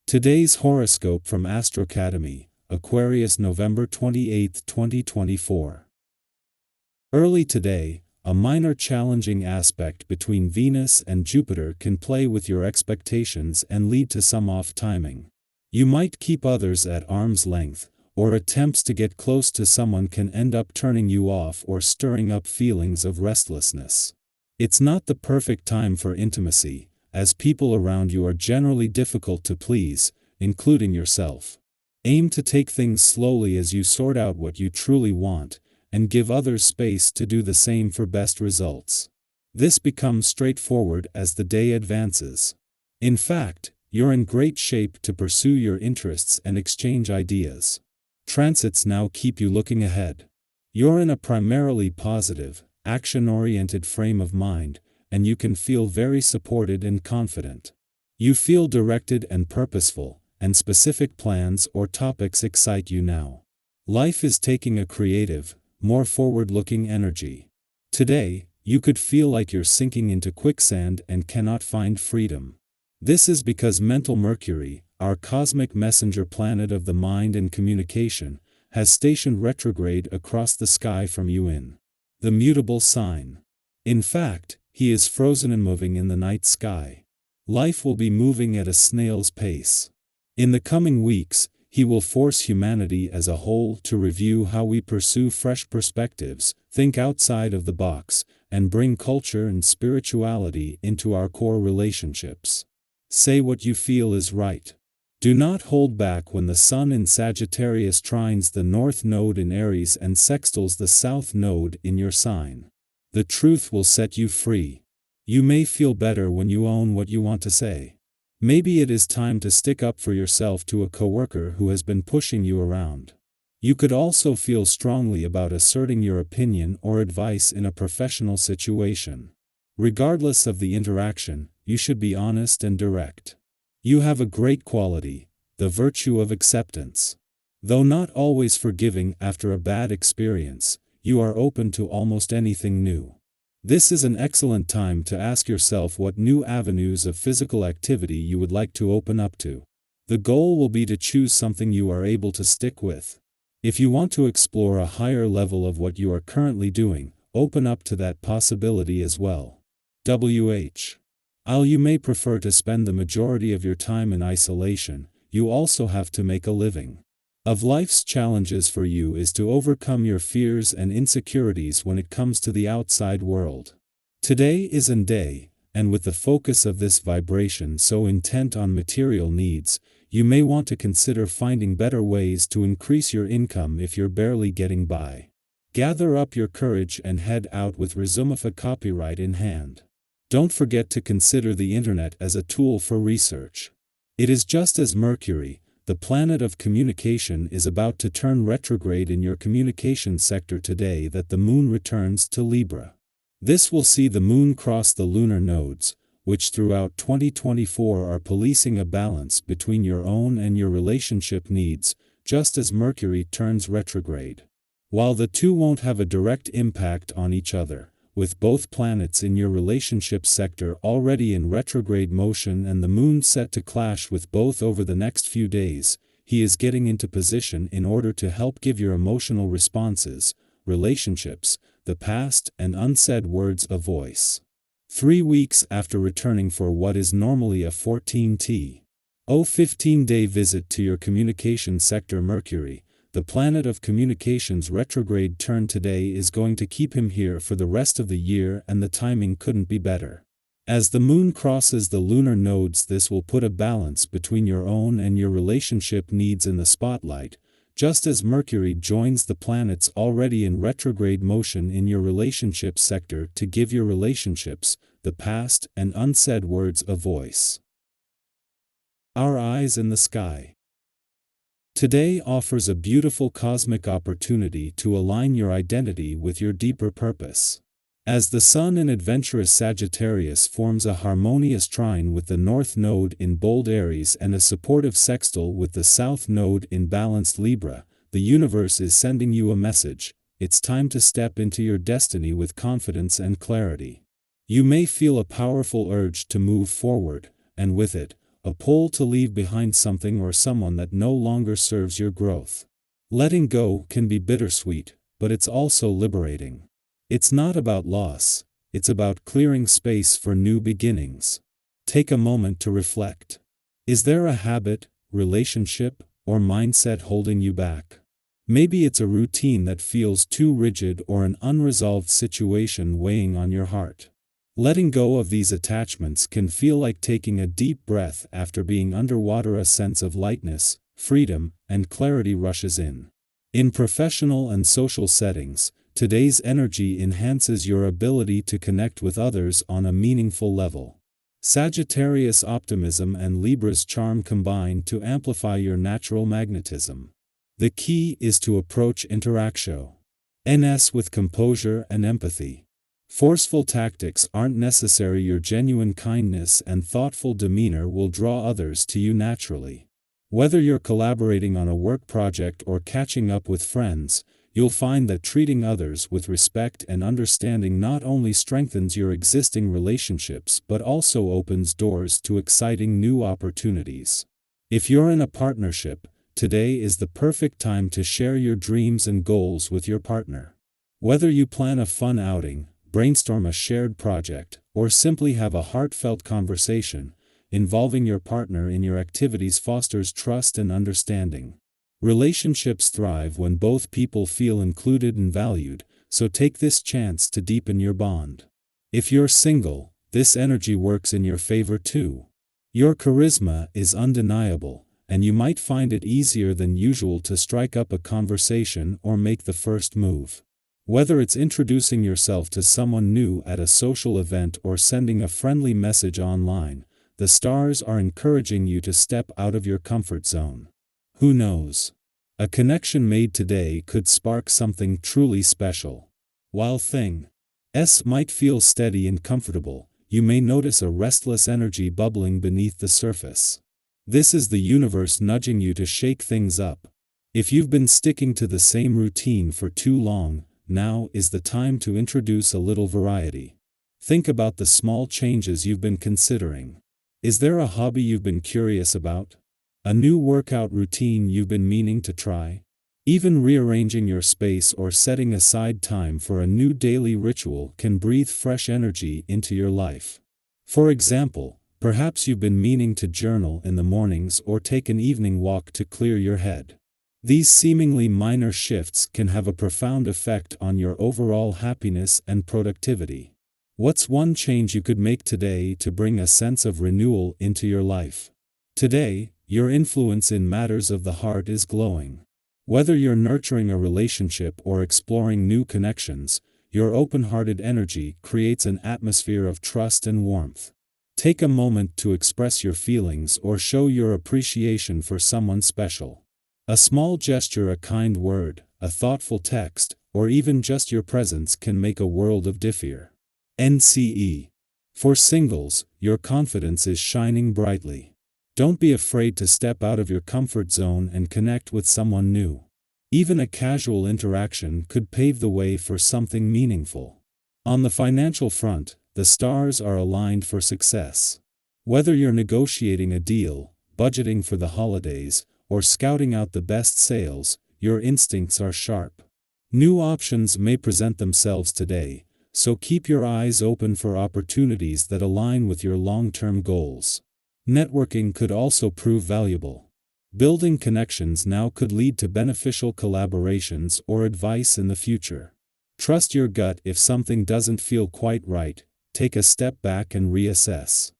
Today's horoscope from Astrocademy, Aquarius November 28, 2024. Early today, a minor challenging aspect between Venus and Jupiter can play with your expectations and lead to some off-timing. You might keep others at arm's length, or attempts to get close to someone can end up turning you off or stirring up feelings of restlessness. It's not the perfect time for intimacy, as people around you are generally difficult to please, including yourself. Aim to take things slowly as you sort out what you truly want, and give others space to do the same for best results. This becomes straightforward as the day advances. In fact, you're in great shape to pursue your interests and exchange ideas. Transits now keep you looking ahead. You're in a primarily positive, action-oriented frame of mind, and you can feel very supported and confident. You feel directed and purposeful, and specific plans or topics excite you now. Life is taking a creative, more forward-looking energy. Today, you could feel like you're sinking into quicksand and cannot find freedom. This is because mental Mercury, our cosmic messenger planet of the mind and communication, has stationed retrograde across the sky from you in the mutable sign. In fact, he is frozen and moving in the night sky. Life will be moving at a snail's pace. In the coming weeks, he will force humanity as a whole to review how we pursue fresh perspectives, think outside of the box, and bring culture and spirituality into our core relationships. Say what you feel is right. Do not hold back when the Sun in Sagittarius trines the North Node in Aries and sextiles the South Node in your sign. The truth will set you free. You may feel better when you own what you want to say. Maybe it is time to stick up for yourself to a coworker who has been pushing you around. You could also feel strongly about asserting your opinion or advice in a professional situation. Regardless of the interaction, you should be honest and direct. You have a great quality, the virtue of acceptance. Though not always forgiving after a bad experience, you are open to almost anything new. This is an excellent time to ask yourself what new avenues of physical activity you would like to open up to. The goal will be to choose something you are able to stick with. If you want to explore a higher level of what you are currently doing, open up to that possibility as well. While you may prefer to spend the majority of your time in isolation, you also have to make a living. Of life's challenges for you is to overcome your fears and insecurities when it comes to the outside world. Today is an day, and with the focus of this vibration so intent on material needs, you may want to consider finding better ways to increase your income if you're barely getting by. Gather up your courage and head out with Resumifa copyright in hand. Don't forget to consider the internet as a tool for research. It is just as Mercury, the planet of communication, is about to turn retrograde in your communication sector today that the moon returns to Libra. This will see the moon cross the lunar nodes, which throughout 2024 are policing a balance between your own and your relationship needs, just as Mercury turns retrograde. While the two won't have a direct impact on each other, with both planets in your relationship sector already in retrograde motion and the moon set to clash with both over the next few days, he is getting into position in order to help give your emotional responses, relationships, the past, and unsaid words a voice. 3 weeks after returning for what is normally a 15-day visit to your communication sector, Mercury, the planet of communications retrograde turn today is going to keep him here for the rest of the year, and the timing couldn't be better. As the moon crosses the lunar nodes, this will put a balance between your own and your relationship needs in the spotlight, just as Mercury joins the planets already in retrograde motion in your relationship sector to give your relationships, the past, and unsaid words a voice. Our eyes in the sky. Today offers a beautiful cosmic opportunity to align your identity with your deeper purpose. As the Sun in adventurous Sagittarius forms a harmonious trine with the North Node in bold Aries and a supportive sextile with the South Node in balanced Libra, the universe is sending you a message. It's time to step into your destiny with confidence and clarity. You may feel a powerful urge to move forward, and with it, a pull to leave behind something or someone that no longer serves your growth. Letting go can be bittersweet, but it's also liberating. It's not about loss, it's about clearing space for new beginnings. Take a moment to reflect. Is there a habit, relationship, or mindset holding you back? Maybe it's a routine that feels too rigid or an unresolved situation weighing on your heart. Letting go of these attachments can feel like taking a deep breath after being underwater. A sense of lightness, freedom, and clarity rushes in. In professional and social settings, today's energy enhances your ability to connect with others on a meaningful level. Sagittarius optimism and Libra's charm combine to amplify your natural magnetism. The key is to approach interactions with composure and empathy. Forceful tactics aren't necessary. Your genuine kindness and thoughtful demeanor will draw others to you naturally. Whether you're collaborating on a work project or catching up with friends, you'll find that treating others with respect and understanding not only strengthens your existing relationships but also opens doors to exciting new opportunities. If you're in a partnership, today is the perfect time to share your dreams and goals with your partner. Whether you plan a fun outing, brainstorm a shared project, or simply have a heartfelt conversation, involving your partner in your activities fosters trust and understanding. Relationships thrive when both people feel included and valued, so take this chance to deepen your bond. If you're single, this energy works in your favor too. Your charisma is undeniable, and you might find it easier than usual to strike up a conversation or make the first move. Whether it's introducing yourself to someone new at a social event or sending a friendly message online, the stars are encouraging you to step out of your comfort zone. Who knows? A connection made today could spark something truly special. While things might feel steady and comfortable, you may notice a restless energy bubbling beneath the surface. This is the universe nudging you to shake things up. If you've been sticking to the same routine for too long, now is the time to introduce a little variety. Think about the small changes you've been considering. Is there a hobby you've been curious about? A new workout routine you've been meaning to try? Even rearranging your space or setting aside time for a new daily ritual can breathe fresh energy into your life. For example, perhaps you've been meaning to journal in the mornings or take an evening walk to clear your head. These seemingly minor shifts can have a profound effect on your overall happiness and productivity. What's one change you could make today to bring a sense of renewal into your life? Today, your influence in matters of the heart is glowing. Whether you're nurturing a relationship or exploring new connections, your open-hearted energy creates an atmosphere of trust and warmth. Take a moment to express your feelings or show your appreciation for someone special. A small gesture, a kind word, a thoughtful text, or even just your presence can make a world of difference. NCE. For singles, your confidence is shining brightly. Don't be afraid to step out of your comfort zone and connect with someone new. Even a casual interaction could pave the way for something meaningful. On the financial front, the stars are aligned for success. Whether you're negotiating a deal, budgeting for the holidays, or scouting out the best sales, your instincts are sharp. New options may present themselves today, so keep your eyes open for opportunities that align with your long-term goals. Networking could also prove valuable. Building connections now could lead to beneficial collaborations or advice in the future. Trust your gut. If something doesn't feel quite right, take a step back and reassess.